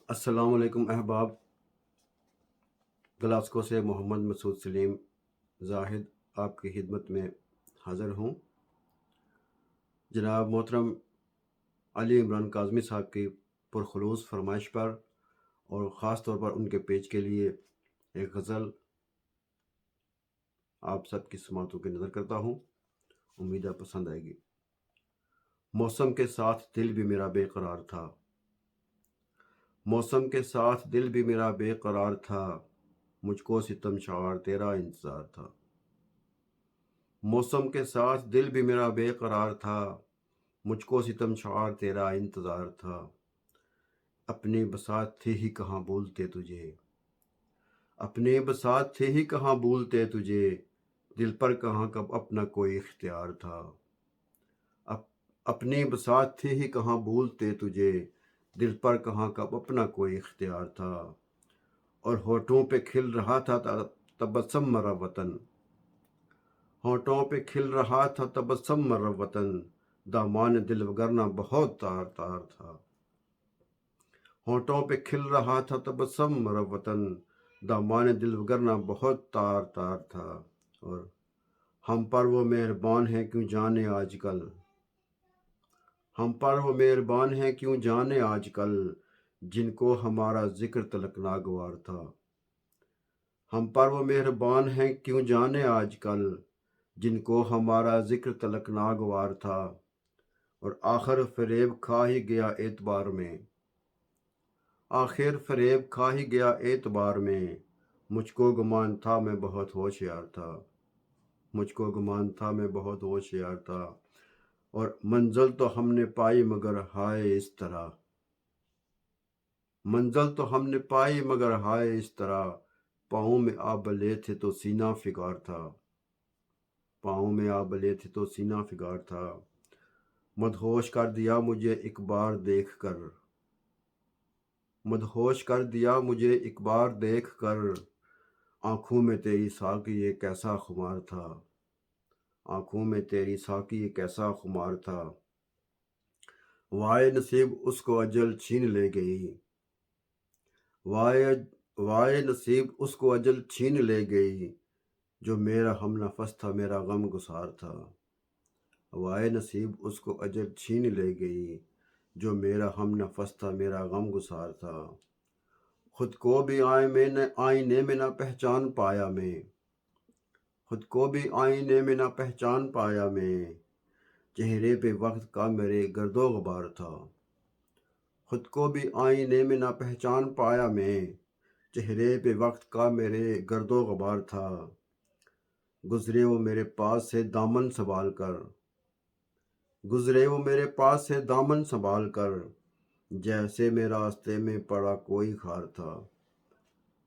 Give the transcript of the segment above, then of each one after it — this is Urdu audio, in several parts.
السلام علیکم احباب، گلاسکو سے محمد مسعود سلیم زاہد آپ کی خدمت میں حاضر ہوں۔ جناب محترم علی عمران کاظمی صاحب کی پرخلوص فرمائش پر اور خاص طور پر ان کے پیج کے لیے ایک غزل آپ سب کی سماعتوں کی نظر کرتا ہوں، امید ہے پسند آئے گی۔ موسم کے ساتھ دل بھی میرا بے قرار تھا، موسم کے ساتھ دل بھی میرا بے قرار تھا، مجھ کو ستم شعار تیرا انتظار تھا۔ موسم کے ساتھ دل بھی میرا بے قرار تھا، مجھ کو ستم شعار تیرا انتظار تھا۔ اپنی بساط تھی ہی کہاں بھولتے تجھے، اپنی بساط تھی ہی کہاں بھولتے تجھے، دل پر کہاں کب اپنا کوئی اختیار تھا۔ اپنی بساط تھی ہی کہاں بھولتے تجھے، دل پر کہاں کب اپنا کوئی اختیار تھا۔ اور ہونٹوں پہ کھل رہا تھا تبسم مرا وطن، ہونٹوں پہ کھل رہا تھا تبسم مرا وطن، دامان دل وگرنا بہت تار تار تھا۔ ہونٹوں پہ کھل رہا تھا تبسم مرا وطن، دامان دل وگرنا بہت تار تار تھا۔ اور ہم پر وہ مہربان ہیں کیوں جانے آج کل، ہم پر وہ مہربان ہیں کیوں جانے آج کل، جن کو ہمارا ذکر تلک ناگوار تھا۔ ہم پر وہ مہربان ہیں کیوں جانے آج کل، جن کو ہمارا ذکر تلک ناگوار تھا۔ اور آخر فریب کھا ہی گیا اعتبار میں، آخر فریب کھا ہی گیا اعتبار میں، مجھ کو گمان تھا میں بہت ہوشیار تھا، مجھ کو گمان تھا میں بہت ہوشیار تھا۔ اور منزل تو ہم نے پائی مگر ہائے اس طرح، منزل تو ہم نے پائی مگر ہائے اس طرح، پاؤں میں آبلے تھے تو سینہ فگار تھا، پاؤں میں آبلے تھے تو سینہ فگار تھا۔ مدہوش کر دیا مجھے ایک بار دیکھ کر، مدہوش کر دیا مجھے ایک بار دیکھ کر، آنکھوں میں تیری ساقی یہ کیسا خمار تھا، آنکھوں میں تیری ساقی یہ کیسا خمار تھا۔ وائے نصیب اس کو اجل چھین لے گئی، وائے نصیب اس کو اجل چھین لے گئی، جو میرا ہم نفس تھا میرا غم گسار تھا۔ وائے نصیب اس کو اجل چھین لے گئی، جو میرا ہم نفس تھا میرا غم گسار تھا۔ خود کو بھی آئینے میں نہ پہچان پایا میں، خود کو بھی آئینے میں نہ پہچان پایا میں، چہرے پہ وقت کا میرے گرد و غبار تھا۔ خود کو بھی آئینے میں نہ پہچان پایا میں، چہرے پہ وقت کا میرے گرد و غبار تھا۔ گزرے وہ میرے پاس سے دامن سنبھال کر، گزرے وہ میرے پاس سے دامن سنبھال کر، جیسے میں راستے میں پڑا کوئی خار تھا،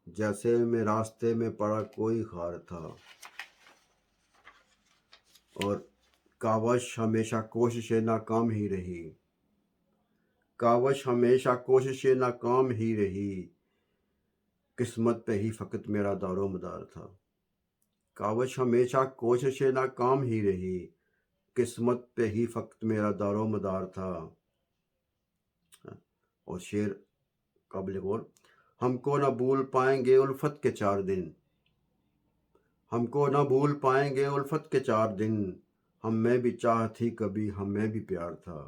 جیسے میں راستے میں پڑا کوئی خار تھا۔ اور کاوش ہمیشہ کوشش ناکام ہی رہی، کاوش ہمیشہ کوشش ناکام ہی رہی، قسمت پہ ہی فقط میرا دار و مدار تھا۔ کاوش ہمیشہ کوشش ناکام ہی رہی، قسمت پہ ہی فقط میرا دار و مدار تھا۔ اور شعر قابل غور: ہم کو نہ بھول پائیں گے الفت کے 4 دن، ہم کو نہ بھول پائیں گے الفت کے 4 دن، ہم میں بھی چاہت تھی کبھی ہم میں بھی پیار تھا۔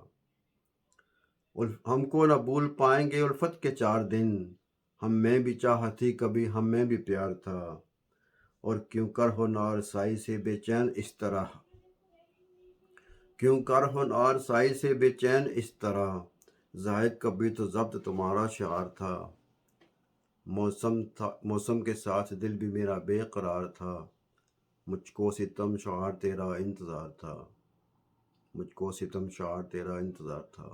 ہم کو نہ بھول پائیں گے الفت کے 4 دن، ہم میں بھی چاہت تھی کبھی ہم میں بھی پیار تھا۔ اور کیوں کر ہو نار سائی سے بے چین اس طرح، کیوں کر ہو نار سائی سے بے چین اس طرح، زاہد کبھی تو ضبط تمہارا شعار تھا۔ موسم کے ساتھ دل بھی میرا بے قرار تھا، مجھ کو ستم شعار تیرا انتظار تھا، مجھ کو ستم شعار تیرا انتظار تھا۔